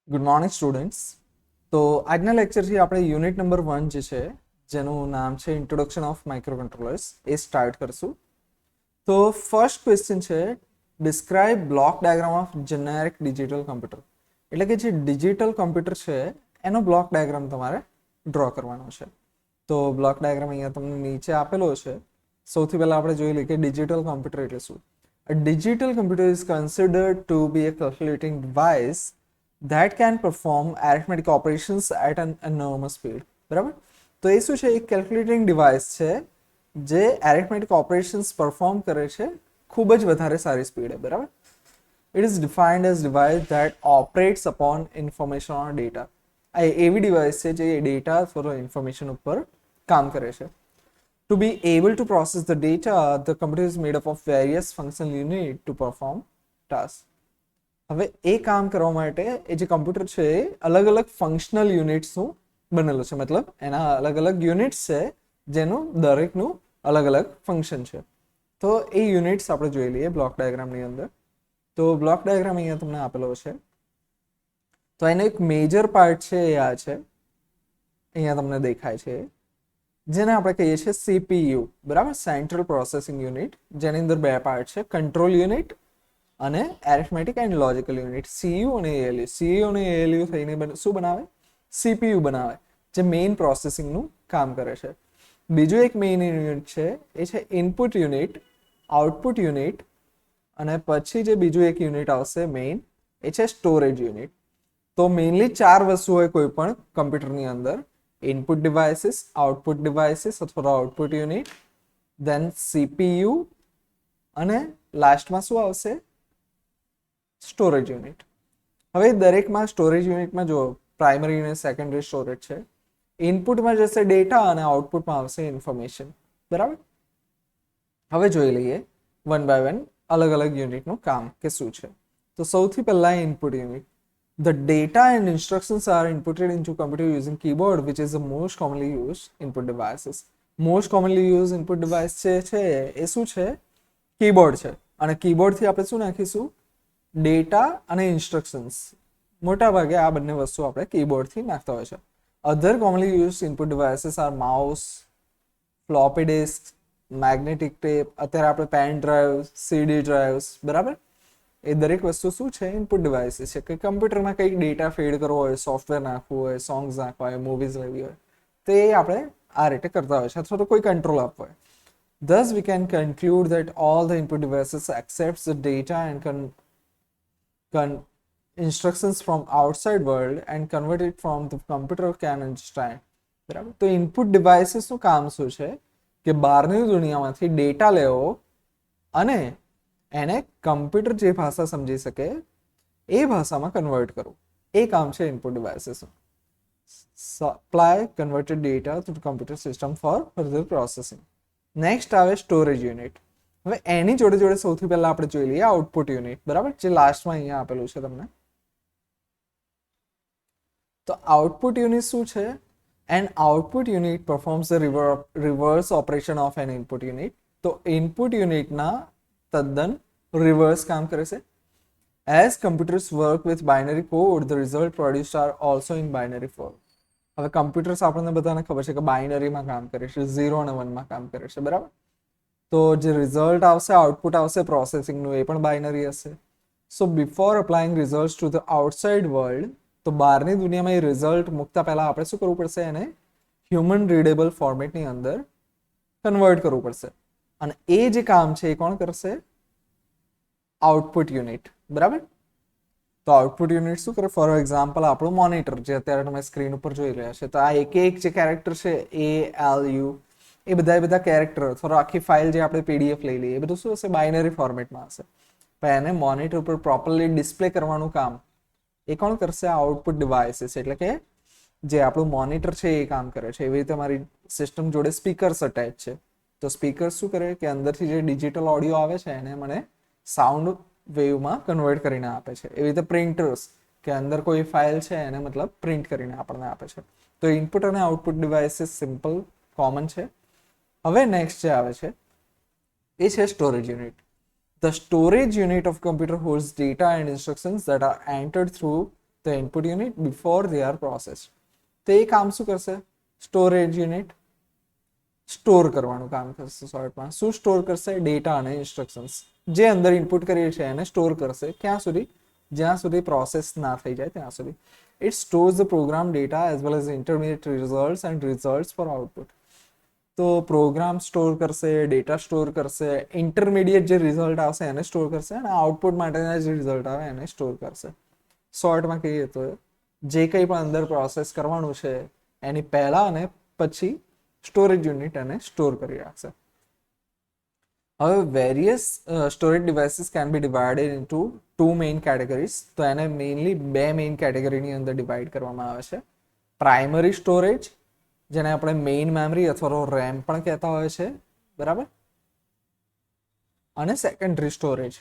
Good morning students. તો આજના લેક્ચરથી આપણે યુનિટ નંબર 1 જે છે જેનું નામ છે introduction of micro controllers A start કરશું. તો ફર્સ્ટ ક્વેશ્ચન છે describe block diagram of generic digital computer. એટલે કે જે ડિજિટલ કમ્પ્યુટર છે એનો બ્લોક ડાયાગ્રામ તમારે ડ્રો કરવાનો છે. તો બ્લોક ડાયાગ્રામ અહીંયા તમને નીચે આપેલો છે. સૌથી પહેલાં આપણે જોઈ લઈએ કે ડિજિટલ કમ્પ્યુટર એટલે શું. A digital computer is considered to be a calculating device that can perform arithmetic operations at an enormous speed. બરાબર, તો એ શું છે? એક કેલ્ક્યુલેટિંગ ડિવાઇસ છે જે એરિથમેટિક ઓપરેશન્સ પરફોર્મ કરે છે ખૂબ જ વધારે સારી સ્પીડે. બરાબર, it is defined as device that operates upon information or data. આ એવી ડિવાઇસ છે જે ડેટા અથવા ઇન્ફોર્મેશન ઉપર કામ કરે છે. To be able to process the data, the computer is made up of various functional units to perform tasks. હવે એ કામ કરવા માટે એ જે કમ્પ્યુટર છે એ અલગ અલગ ફંક્શનલ યુનિટ્સનું બનેલું છે. મતલબ એના અલગ અલગ યુનિટ્સ છે જેનું દરેકનું અલગ અલગ ફંક્શન છે. તો એ યુનિટ્સ આપણે જોઈ લઈએ બ્લોક ડાયાગ્રામની અંદર. તો બ્લોક ડાયાગ્રામ અહીંયા તમને આપેલો છે. તો એનો એક મેજર પાર્ટ છે એ આ છે, અહીંયા તમને દેખાય છે, જેને આપણે કહીએ છીએ સીપીયુ. બરાબર, સેન્ટ્રલ પ્રોસેસિંગ યુનિટ, જેની અંદર બે પાર્ટ છે, કંટ્રોલ યુનિટ અને arithmetic and logical unit. Cu અને એએલયુ. સીયુ અને એએલયુ થઈને શું બનાવે? સીપીયુ બનાવે, જે મેઇન પ્રોસેસિંગનું કામ કરે છે. બીજું એક મેઇન યુનિટ છે એ છે ઇનપુટ યુનિટ, આઉટપુટ યુનિટ, અને પછી જે બીજું એક યુનિટ આવશે મેઇન એ છે સ્ટોરેજ યુનિટ. તો મેઇનલી 4 વસ્તુ હોય કોઈ પણ કમ્પ્યુટરની અંદર: ઇનપુટ ડિવાઇસીસ, આઉટપુટ ડિવાઇસીસ અથવા આઉટપુટ યુનિટ, દેન સીપીયુ, અને લાસ્ટમાં શું આવશે? Storage unit. હવે દરેકમાં સ્ટોરેજ યુનિટમાં જો પ્રાઇમરી અને સેકન્ડરી સ્ટોરેજ છે. ઇનપુટમાં જશે ડેટા અને આઉટપુટમાં આવશે ઇન્ફોર્મેશન. બરાબર, હવે જોઈ લઈએ વન બાય વન અલગ અલગ યુનિટનું કામ કે શું છે. તો સૌથી પહેલા input unit. The data and instructions are inputted into computer using keyboard, which is the most commonly used input devices. Most commonly used input device છે એ શું છે? કીબોર્ડ છે. અને કીબોર્ડથી આપણે શું નાખીશું? ડેટા અને ઇન્સ્ટ્રક્શન્સ. મોટા ભાગે આ બંને વસ્તુ આપણે કીબોર્ડથી નાખતા હોય છે. Other commonly used input devices are mouse, floppy disk, magnetic tape, અત્યારે આપણે પેન ડ્રાઈવ, સીડી ડ્રાઈવ્સ. બરાબર, એ દરેક વસ્તુ શું છે? ઇનપુટ ડિવાઇસીસ છે. કે કમ્પ્યુટરમાં કંઈક ડેટા ફીડ કરવો હોય, સોફ્ટવેર નાખવું હોય, સોંગ્સ નાખવા હોય, મૂવીઝ લેવી હોય, તો એ આપણે આ રીતે કરતા હોય છે, અથવા તો કોઈ કંટ્રોલ આપવો હોય. Thus, we can conclude that all the input devices accepts the data and instructions from outside world and convert it from the computer can understand. બરાબર, તો ઇનપુટ ડિવાઇસીસનું કામ શું છે? કે બહારની દુનિયામાંથી ડેટા લેવો અને એને કમ્પ્યુટર જે ભાષા સમજી શકે એ ભાષામાં કન્વર્ટ કરવું. એ કામ છે ઇનપુટ ડિવાઇસીસનું. Supply converted data to computer system for further processing. Next આવે સ્ટોરેજ યુનિટ. હવે એની જોડે જોડે સૌથી પહેલા આપણે જોઈ લઈએ આઉટપુટ યુનિટ. બરાબર, જે લાસ્ટમાં અહીંયા આપેલું છે તમને. તો આઉટપુટ યુનિટ શું છે? An output unit performs the reverse operation of an input unit. તો ઇનપુટ યુનિટના તદ્દન રિવર્સ કામ કરે છે. As computers work with binary code, the result produced are also in binary form. હવે કમ્પ્યુટર્સ આપણને બધાને ખબર છે કે બાઇનરીમાં કામ કરે છે, 0 અને 1માં કામ કરે છે. બરાબર, તો જે રિઝલ્ટ આવશે, આઉટપુટ આવશે પ્રોસેસિંગનું, એ પણ બાઇનરી હશે. સો before applying result to the outside world, તો બહારની દુનિયામાં એ રિઝલ્ટ મૂકતા પહેલા આપણે શું કરવું પડશે? એને હ્યુમન રીડેબલ ફોર્મેટની અંદર કન્વર્ટ કરવું પડશે. અને એ જે કામ છે એ કોણ કરશે? Output unit. બરાબર, તો આઉટપુટ યુનિટ શું કરે? ફોર એક્ઝામ્પલ આપણું મોનિટર જે અત્યારે તમે સ્ક્રીન ઉપર જોઈ રહ્યા છે, તો આ એક જે કેરેક્ટર છે ALU, એ બધા કેરેક્ટર અથવા આખી ફાઇલ જે આપણે PDF લઈ લઈએ, એ બધું શું હશે? બાઇનરી ફોર્મેટમાં હશે. પણ એને મોનિટર પર પ્રોપરલી ડિસ્પ્લે કરવાનું કામ એ કોણ કરશે? Output devices. એટલે કે જે આપણું મોનિટર છે એ કામ કરે છે. એવી રીતે મારી સિસ્ટમ જોડે સ્પીકર્સ અટેચ છે. તો સ્પીકર શું કરે કે અંદરથી જે ડિજિટલ ઓડિયો આવે છે એને મને સાઉન્ડ વેવમાં કન્વર્ટ કરીને આપે છે. એવી રીતે પ્રિન્ટર્સ, કે અંદર કોઈ ફાઇલ છે એને મતલબ પ્રિન્ટ કરીને આપણને આપે છે. તો ઇનપુટ અને આઉટપુટ ડિવાઇસીસ સિમ્પલ કોમન છે. હવે નેક્સ્ટ જે આવે છે એ છે storage unit. The storage unit of computer holds data and instructions that are entered through the input unit before they are processed. તો એ કામ શું કરશે? સ્ટોરેજ યુનિટ સ્ટોર કરવાનું કામ કરશે. શોર્ટમાં શું સ્ટોર કરશે? ડેટા અને ઇન્સ્ટ્રક્શન્સ જે અંદર ઇનપુટ કરીએ છીએ એને સ્ટોર કરશે. ક્યાં સુધી? જ્યાં સુધી પ્રોસેસ ના થઈ જાય ત્યાં સુધી. It stores the program data as well as intermediate results and results for output. તો પ્રોગ્રામ સ્ટોર કરશે, ડેટા સ્ટોર કરશે, ઇન્ટરમીડિયેટ જે રિઝલ્ટ આવશે એને સ્ટોર કરશે અને આઉટપુટ માટેના જે રિઝલ્ટ આવે એને સ્ટોર કરશે. શોર્ટમાં કહીએ તો જે કંઈ પણ અંદર પ્રોસેસ કરવાનું છે એની પહેલા અને પછી સ્ટોરેજ યુનિટ એને સ્ટોર કરી રાખશે. હવે various storage devices can be divided into 2 main categories. તો એને મેઇનલી 2 મેઇન કેટેગરીની અંદર ડિવાઇડ કરવામાં આવે છે. પ્રાઇમરી સ્ટોરેજ, જેને આપણે મેઇન મેમરી અથવા રેમ પણ કહેતા હોય છે, બરાબર, અને સેકન્ડરી સ્ટોરેજ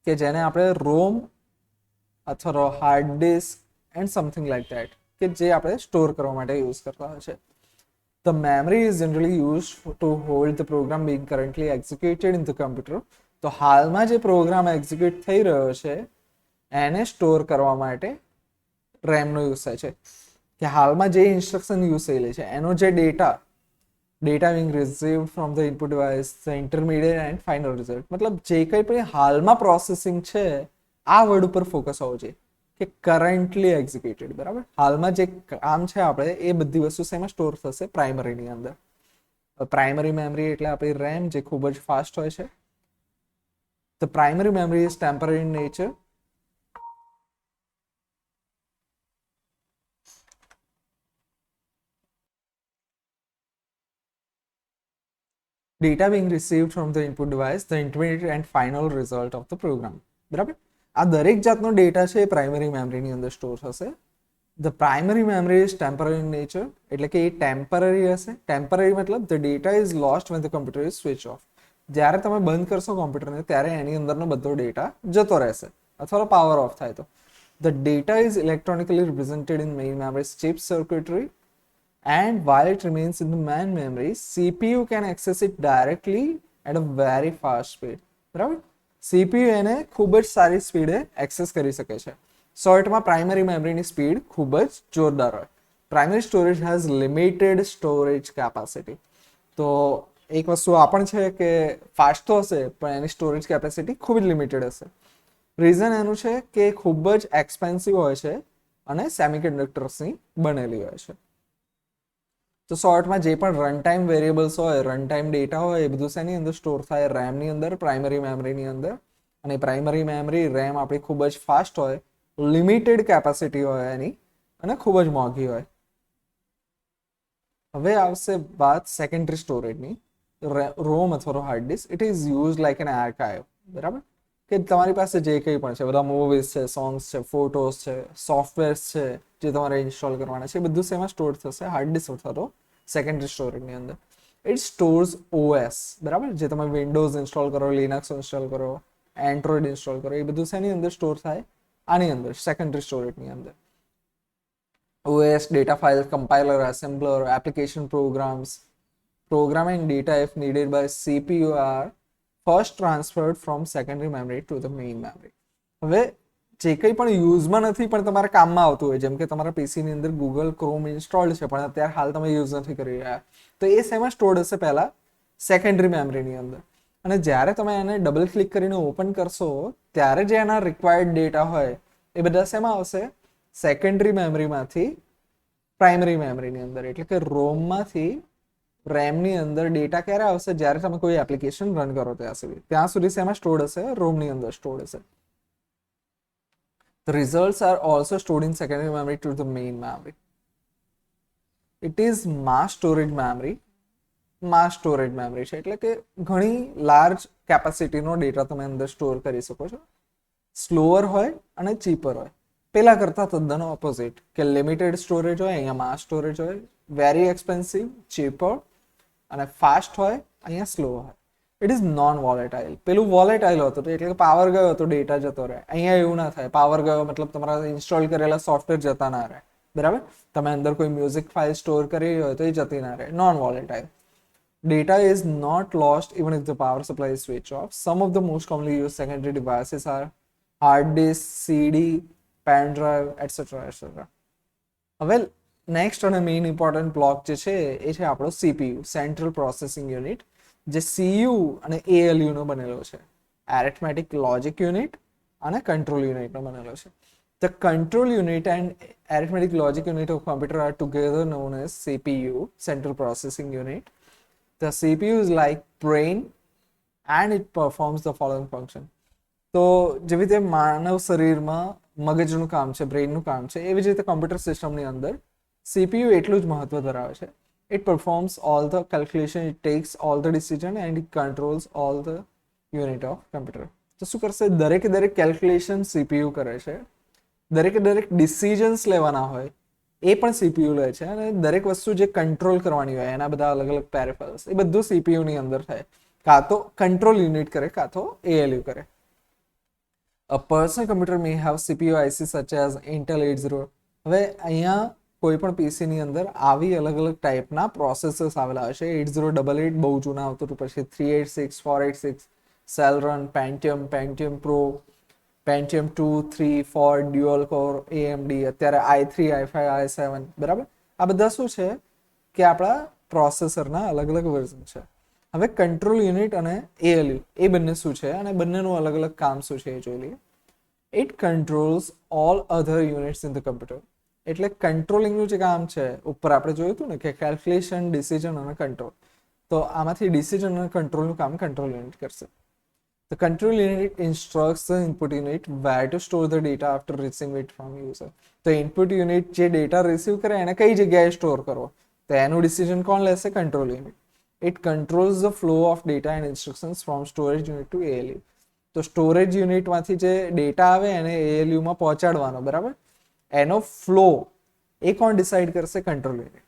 કે જેને આપણે રોમ અથવા hard disk and something like that કે જે આપણે સ્ટોર કરવા માટે યુઝ કરતા હોય છે. The memory is generally used to hold the program being currently executed in the computer. તો હાલમાં જે પ્રોગ્રામ એક્ઝિક્યુટ થઈ રહ્યો છે એને સ્ટોર કરવા માટે રેમનો યુઝ થાય છે. કે હાલમાં જે ઇન્સ્ટ્રક્શન યુઝ થયેલી છે એનો જે data being received from the input device, the intermediate and final result. મતલબ જે કંઈ પણ હાલમાં પ્રોસેસિંગ છે આ વર્ડ ઉપર ફોકસ હોવો જોઈએ કે કરન્ટલી એક્ઝિક્યુટેડ, બરાબર. હાલમાં જે કામ છે આપણે એ બધી વસ્તુ શેમાં સ્ટોર થશે? પ્રાઇમરીની અંદર. પ્રાઇમરી મેમરી એટલે આપણી રેમ જે ખૂબ જ ફાસ્ટ હોય છે. The primary memory is temporary in nature. Data being received from the input device, the intermediate and final result of the program. બરાબર. આ દરેક જાતનો ડેટા છે એ પ્રાઇમરી મેમરીની અંદર સ્ટોર થશે. The primary memory is temporary in nature, એટલે કે એ ટેમ્પરરી હશે. ટેમ્પરરી મતલબ the data is lost when the computer is switch off. જ્યારે તમે બંધ કરશો કોમ્પ્યુટરને ત્યારે એની અંદરનો બધો ડેટા જતો રહેશે અથવા પાવર ઓફ થાય તો. The data is electronically represented in main memory chip circuitry. And while it remains in the main memory, CPU can access it directly at a very fast speed. બરાબર. CPU એને ખૂબ જ સારી સ્પીડે access કરી શકે છે. શોર્ટમાં પ્રાઇમરી મેમરીની speed ખૂબ જ જોરદાર હોય. Primary storage has limited storage capacity. તો એક વસ્તુ આ પણ છે કે ફાસ્ટ તો હશે પણ એની સ્ટોરેજ કેપેસિટી ખૂબ જ લિમિટેડ હશે. રીઝન એનું છે કે ખૂબ જ એક્સપેન્સિવ હોય છે અને સેમિકન્ડક્ટર્સની બનેલી હોય છે. તો શોર્ટમાં જે પણ રન ટાઈમ વેરિયેબલ્સ હોય, રન ટાઈમ ડેટા હોય, એ બધું શેની અંદર સ્ટોર થાય? રેમની અંદર, પ્રાઇમરી મેમરીની અંદર. અને પ્રાઇમરી મેમરી રેમ આપણી ખૂબ જ ફાસ્ટ હોય, લિમિટેડ કેપેસિટી હોય એની અને ખૂબ જ મોંઘી હોય. હવે આવશે વાત સેકન્ડરી સ્ટોરેજની. રોમ અથવા hard disk. It is use like an archive, બરાબર. કે તમારી પાસે જે કંઈ પણ છે, બધા મૂવીઝ છે, સોંગ્સ છે, ફોટોઝ છે, સોફ્ટવેર્સ છે જે તમારે ઇન્સ્ટોલ કરવાના છે, એ બધું શેમાં સ્ટોર થશે? હાર્ડ ડિસ્ક અથવા તો સેકન્ડરી સ્ટોરેજની અંદર. ઇટ સ્ટોર્સ OS, બરાબર. જે તમે વિન્ડોઝ ઇન્સ્ટોલ કરો, લિનક્સ ઇન્સ્ટોલ કરો, એન્ડ્રોઇડ ઇન્સ્ટોલ કરો, એ બધું શેની અંદર સ્ટોર થાય? આની અંદર, સેકન્ડરી સ્ટોરેજની અંદર. OS, data files, compiler, assembler, application programs, programming data if needed by CPU are first transferred from secondary memory to the main memory. હવે જે કંઈ પણ યુઝમાં નથી પણ તમારે કામમાં આવતું હોય, જેમ કે તમારા પીસીની અંદર ગૂગલ ક્રોમ ઇન્સ્ટોલ્ડ છે પણ અત્યારે હાલ તમે યુઝ નથી કરી રહ્યા, તો એ શેમાં સ્ટોર્ડ હશે? પહેલા સેકન્ડરી મેમરીની અંદર. અને જ્યારે તમે એને ડબલ ક્લિક કરીને ઓપન કરશો ત્યારે જે એના રિક્વાયર્ડ ડેટા હોય એ બધા શેમાં આવશે? સેકન્ડરી મેમરીમાંથી પ્રાઇમરી મેમરીની અંદર. એટલે કે રોમમાંથી રેમની અંદર ડેટા ક્યારે આવશે? જ્યારે તમે કોઈ એપ્લિકેશન રન કરો ત્યાં સુધી શેમાં સ્ટોર્ડ હશે? રોમની અંદર સ્ટોર્ડ હશે. The results are also stored in secondary memory to the main memory. It is mass storage memory. Mass storage memory છે એટલે કે ઘણી લાર્જ કેપેસિટીનો ડેટા તમે અંદર સ્ટોર કરી શકો છો. સ્લોઅર હોય અને ચીપર હોય. પેલા કરતાં તદ્દન ઓપોઝિટ કે લિમિટેડ સ્ટોરેજ હોય, અહીંયા માસ સ્ટોરેજ હોય. વેરી એક્સપેન્સિવ, ચીપર અને ફાસ્ટ હોય, અહીંયા સ્લો હોય. It is known volatile. પેલું વોલેટાઇલ હતું એટલે કે પાવર ગયો તો ડેટા જતો રહે. અહીંયા એવું ના થાય. પાવર ગયો મતલબ તમારા ઇન્સ્ટોલ કરેલા સોફ્ટવેર જતા ના રહે, બરાબર. તમે અંદર કોઈ મ્યુઝિક ફાઇલ સ્ટોર કરી હોય તો એ જતી ના રહે. Non volatile. Data is not lost even if the power supply is switched off. Some of the most commonly used secondary devices are hard disk, CD, pen drive et cetera et cetera. હવે next અને main important block જે છે એ છે આપણો CPU, central processing unit, જે CU અને ALU નો બનેલો છે. એરિથમેટિક લોજિક યુનિટ અને કંટ્રોલ યુનિટનો બનેલો છે. The control unit and arithmetic logic unit of computer are together known as CPU, central processing unit. The CPU is like brain and it performs the following function. તો જેવી રીતે માનવ શરીરમાં મગજનું કામ છે, બ્રેઇનનું કામ છે, એવી જ રીતે કમ્પ્યુટર સિસ્ટમની અંદર CPU એટલું જ મહત્વ ધરાવે છે. It performs all the calculation, it takes all the decision and it controls all the unit of computer. તો શું કરશે? દરેક કેલ્ક્યુલેશન CPU કરે છે. દરેક ડિસિઝન્સ લેવાના હોય એ પણ સીપીયુ લે છે, અને દરેક વસ્તુ જે કંટ્રોલ કરવાની હોય એના બધા અલગ અલગ પેરિફેરલ્સ એ બધું સીપીયુની અંદર થાય. કાં તો કંટ્રોલ યુનિટ કરે, કાં તો એએલયુ કરે. A personal computer may have CPU IC such as Intel 80. હવે અહીંયા કોઈ પણ પીસીની અંદર આવી અલગ અલગ ટાઈપના પ્રોસેસર્સ આવેલા હશે. 8088 બહુ જૂના આવતું હતું, પછી 386, 486, Celeron, Pentium pro, Pentium 2, 3, 4, dual core, AMD, અત્યારે i3, i5, i7, બરાબર. આ બધા શું છે કે આપણા પ્રોસેસરના અલગ અલગ વર્ઝન છે. હવે કંટ્રોલ યુનિટ અને એએલયુ એ બંને શું છે અને બંનેનું અલગ અલગ કામ શું છે એ જોઈ લઈએ. It controls all other units in the computer. એટલે કંટ્રોલિંગનું જે કામ છે ઉપર આપણે જોયું હતું ને કે કેલ્ક્યુલેશન, ડિસિઝન અને કંટ્રોલ. તો આમાંથી ડિસિઝન અને કંટ્રોલનું કામ કંટ્રોલ યુનિટ કરશે. The control unit instructs the input unit where to store the data after receiving it from user. તો ઇનપુટ યુનિટ જે ડેટા રિસીવ કરે એને કઈ જગ્યાએ સ્ટોર કરવો, તો એનું ડિસિઝન કોણ લેશે? Control unit. It controls the flow of data and instructions from storage unit to ALU. તો સ્ટોરેજ યુનિટમાંથી જે ડેટા આવે એને એએલયુમાં પહોંચાડવાનો, બરાબર. એનો ફ્લો એ કોણ ડિસાઇડ કરશે? Control unit.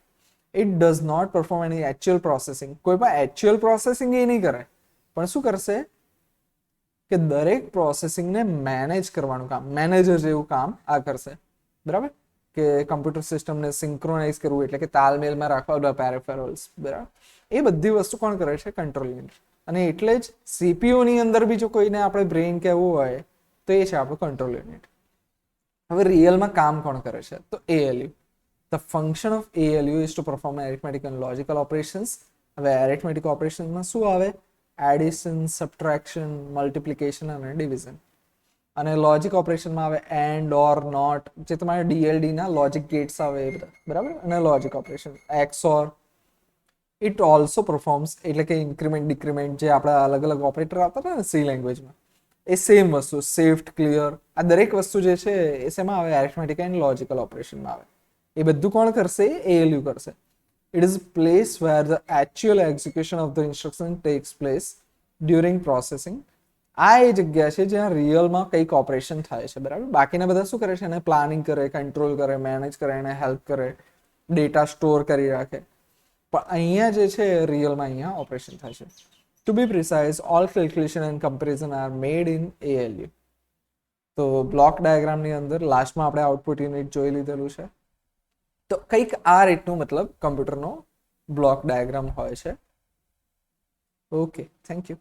It does not perform any actual processing. કોઈ પણ એકચ્યુઅલ પ્રોસેસિંગ એ નહીં કરે, પણ શું કરશે કે દરેક પ્રોસેસિંગને મેનેજ કરવાનું કામ, મેનેજર જેવું કામ આ કરશે, બરાબર. કે કમ્પ્યુટર સિસ્ટમને સિંક્રોનાઇઝ કરવું, એટલે કે તાલમેલમાં રાખવા બધા પેરિફેરલ્સ, બરાબર. એ બધી વસ્તુ કોણ કરે છે? Control unit. અને એટલે જ સીપીયુની અંદર બી જો કોઈને આપણે બ્રેઇન કહેવું હોય તો એ છે આપણું કંટ્રોલ યુનિટ. હવે રિયલમાં કામ કોણ કરે છે? તો ALU. The function of ALU is two perform arithmetic and logical operations. હવે એરિથમેટિક ઓપરેશન્સમાં શું આવે? એડિશન, સબટ્રેક્શન, મલ્ટિપ્લિકેશન અને ડિવિઝન. અને લોજિક ઓપરેશનમાં આવે એન્ડ, ઓર, નોટ, જે તમારે ડીએલડીના લોજિક ગેટ્સ આવે એ બધા, બરાબર. અને logic operation XOR. It also performs, એટલે કે ઇન્ક્રીમેન્ટ, ડિક્રીમેન્ટ, જે આપણા અલગ અલગ ઓપરેટર આવતા હતા ને સી લેંગ્વેજમાં, એ સેમ વસ્તુ. શિફ્ટ, ક્લિયર, આ દરેક વસ્તુ જે છે એ શેમાં આવે? એરિથમેટિક એન્ડ લોજિકલ ઓપરેશનમાં આવે. એ બધું કોણ કરશે? એએલયુ કરશે. It is a place where the actual execution of the instruction takes place during processing. આ એ જગ્યા છે જ્યાં રિયલમાં કંઈક ઓપરેશન થાય છે, બરાબર. બાકીના બધા શું કરે છે? એને પ્લાનિંગ કરે, કંટ્રોલ કરે, મેનેજ કરે, એને હેલ્પ કરે, ડેટા સ્ટોર કરી રાખે. પણ અહીંયા જે છે રિયલમાં અહીંયા ઓપરેશન થાય છે. To be precise, all calculation and comparison are made in ALU. તો બ્લોક ડાયાગ્રામની અંદર લાસ્ટમાં આપણે આઉટપુટ યુનિટ જોઈ લીધેલું છે. તો કંઈક આ રીતનું મતલબ કમ્પ્યુટરનો બ્લોક ડાયાગ્રામ હોય છે. Okay, thank you.